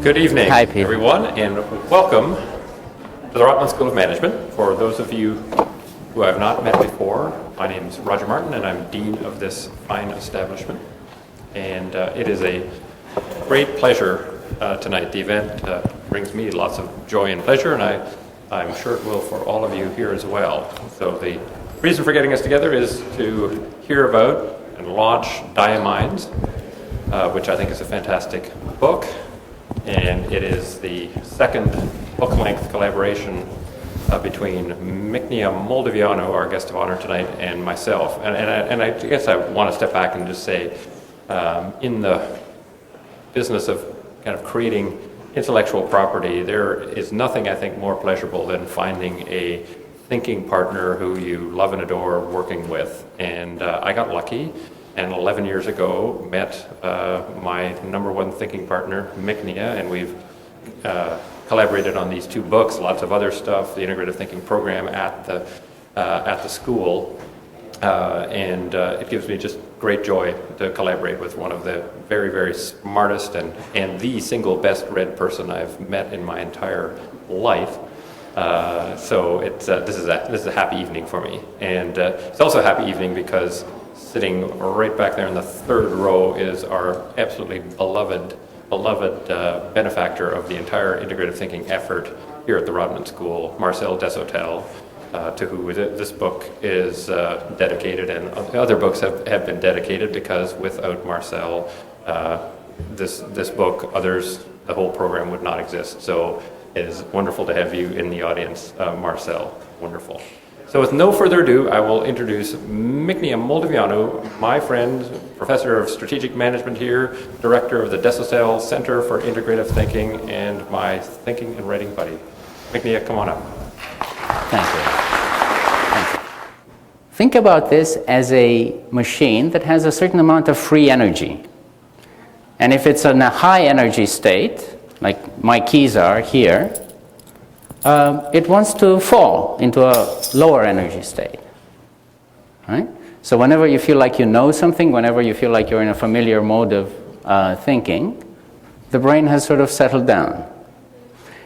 Good evening, Hi, Peter. everyone, and welcome to the Rotman School of Management. For those of you who I have not met before, my name is Roger Martin, and I'm Dean of this fine establishment. And it is a great pleasure tonight. The event brings me lots of joy and pleasure, and I'm sure it will for all of you here as well. So the reason for getting us together is to hear about and launch Diaminds, which I think is a fantastic book. And it is the second book-length collaboration between Mihnea Moldoveanu, our guest of honor tonight, and myself. And I guess I want to step back and just say, in the business of kind of creating intellectual property, there is nothing, I think, more pleasurable than finding a thinking partner who you love and adore working with. And I got lucky. And 11 years ago, met my number one thinking partner, Mihnea, and we've collaborated on these two books, lots of other stuff, the Integrative Thinking program at the school. And it gives me just great joy to collaborate with one of the very, very smartest and the single best read person I've met in my entire life. So it's, this is a happy evening for me. And it's also a happy evening because sitting right back there in the third row is our absolutely beloved benefactor of the entire integrative thinking effort here at the Rotman School, Marcel Desautels, to who this book is dedicated, and other books have been dedicated, because without Marcel, this book, the whole program would not exist. So it is wonderful to have you in the audience, Marcel. Wonderful. So with no further ado, I will introduce Mihnea Moldoveanu, my friend, Professor of Strategic Management here, Director of the Desautels Center for Integrative Thinking, and my thinking and writing buddy. Mihnea, come on up. Thank you. Thank you. Think about this as a machine that has a certain amount of free energy. And if it's in a high energy state, like my keys are here, it wants to fall into a lower energy state, right? So whenever you feel like you know something, whenever you feel like you're in a familiar mode of thinking, the brain has sort of settled down.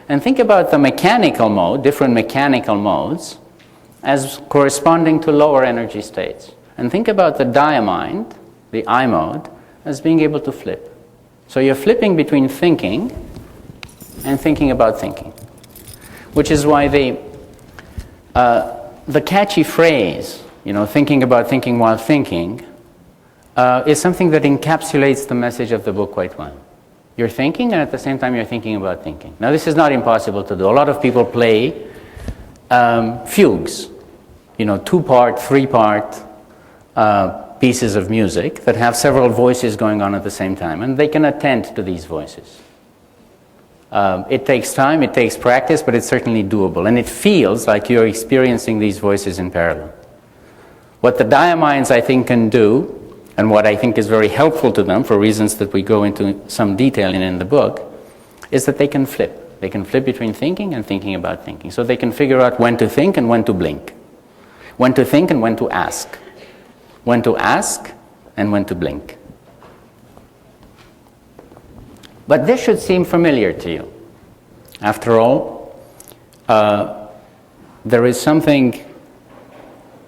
And think about the mechanical mode, different mechanical modes, as corresponding to lower energy states. And think about the diamind, the I mode, as being able to flip. So you're flipping between thinking and thinking about thinking. Which is why the catchy phrase, thinking about thinking while thinking, is something that encapsulates the message of the book quite well. You're thinking, and at the same time you're thinking about thinking. Now, this is not impossible to do. A lot of people play fugues, two-part, three-part pieces of music that have several voices going on at the same time, and they can attend to these voices. It takes time, it takes practice, but it's certainly doable. And it feels like you're experiencing these voices in parallel. What the Diaminds, I think, can do, and what I think is very helpful to them, for reasons that we go into some detail in the book, is that they can flip. They can flip between thinking and thinking about thinking. So they can figure out when to think and when to blink. When to think and when to ask. When to ask and when to blink. But this should seem familiar to you. After all, there is something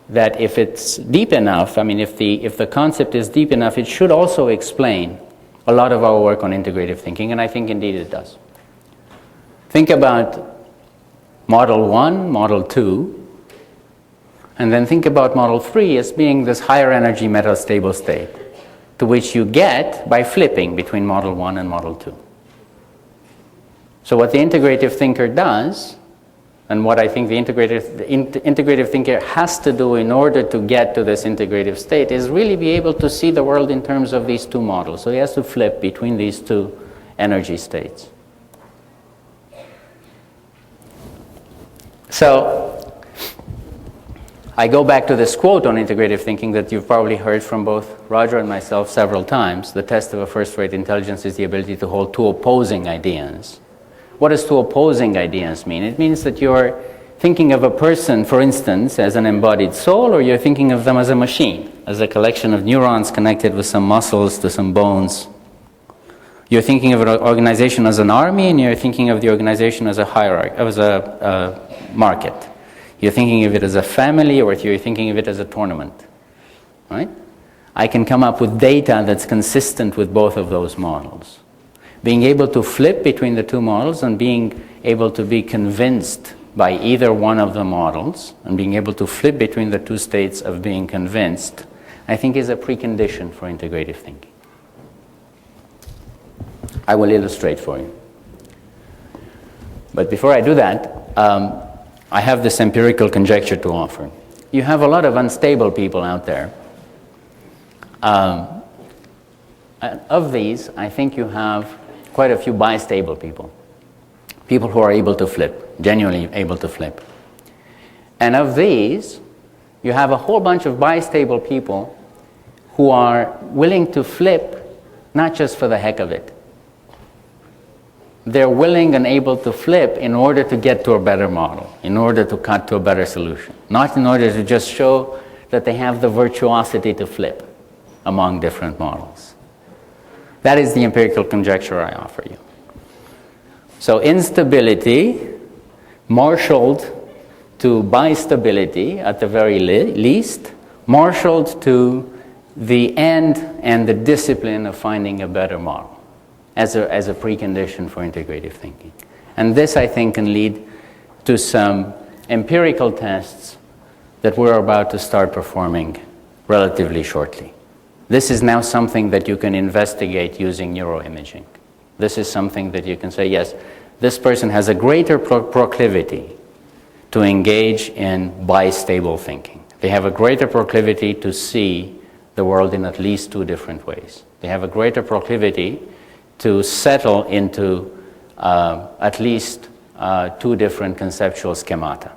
that if it's deep enough, if the concept is deep enough, it should also explain a lot of our work on integrative thinking, and I think indeed it does. Think about Model 1, Model 2, and then think about Model 3 as being this higher energy metastable state, to which you get by flipping between Model 1 and Model 2. So what the integrative thinker does, and what I think the integrative thinker has to do in order to get to this integrative state, is really be able to see the world in terms of these two models. So he has to flip between these two energy states. So I go back to this quote on integrative thinking that you've probably heard from both Roger and myself several times. The test of a first-rate intelligence is the ability to hold two opposing ideas. What does two opposing ideas mean? It means that you're thinking of a person, for instance, as an embodied soul, or you're thinking of them as a machine, as a collection of neurons connected with some muscles to some bones. You're thinking of an organization as an army, and you're thinking of the organization as a hierarchy, as a market. You're thinking of it as a family, or you're thinking of it as a tournament, right? I can come up with data that's consistent with both of those models. Being able to flip between the two models and being able to be convinced by either one of the models and being able to flip between the two states of being convinced, I think is a precondition for integrative thinking. I will illustrate for you. But before I do that, I have this empirical conjecture to offer. You have a lot of unstable people out there. Of these, I think you have quite a few bistable people. People who are able to flip, genuinely able to flip. And of these, you have a whole bunch of bistable people who are willing to flip not just for the heck of it. They're willing and able to flip in order to get to a better model, in order to cut to a better solution, not in order to just show that they have the virtuosity to flip among different models. That is the empirical conjecture I offer you. So instability marshaled to bistability at the very least, marshaled to the end and the discipline of finding a better model as a precondition for integrative thinking. And this, I think, can lead to some empirical tests that we're about to start performing relatively shortly. This is now something that you can investigate using neuroimaging. This is something that you can say, yes, this person has a greater proclivity to engage in bistable thinking. They have a greater proclivity to see the world in at least two different ways. They have a greater proclivity to settle into at least two different conceptual schemata.